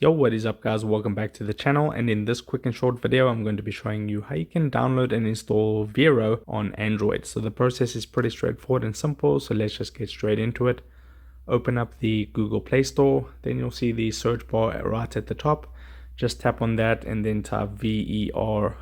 Yo, what is up guys, welcome back to the channel, and in this quick and short video I'm going to be showing you how you can download and install Vero on Android. So the process is pretty straightforward and simple, so let's just get straight into it. Open up the Google Play Store, then you'll see the search bar right at the top. Just tap on that and then type Vero,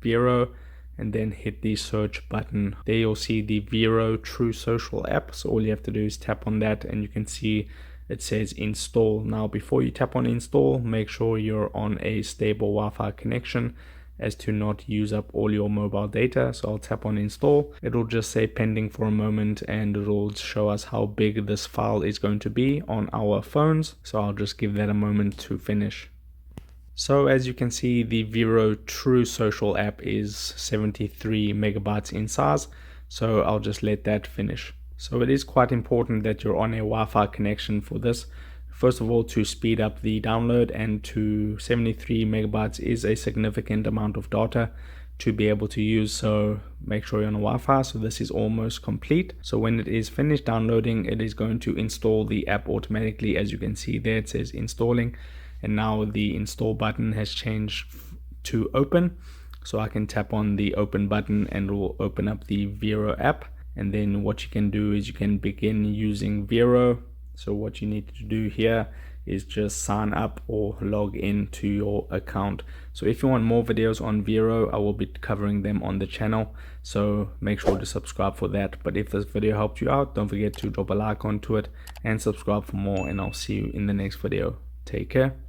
Vero, and then hit the search button. There you'll see the Vero True Social app, so all you have to do is tap on that and you can see it says install. Now before you tap on install, make sure you're on a stable Wi-Fi connection as to not use up all your mobile data. So I'll tap on install. It'll just say pending for a moment and it'll show us how big this file is going to be on our phones. So I'll just give that a moment to finish. So as you can see, the Vero True Social app is 73 megabytes in size. So I'll just let that finish. So it is quite important that you're on a Wi-Fi connection for this. First of all, to speed up the download, and to 73 megabytes is a significant amount of data to be able to use. So make sure you're on a Wi-Fi. So this is almost complete. So when it is finished downloading, it is going to install the app automatically. As you can see there, it says installing. And now the install button has changed to open. So I can tap on the open button and it will open up the Vero app. And then what you can do is you can begin using Vero. So what you need to do here is just sign up or log in to your account. So if you want more videos on Vero, I will be covering them on the channel. So make sure to subscribe for that. But if this video helped you out, don't forget to drop a like onto it and subscribe for more. And I'll see you in the next video. Take care.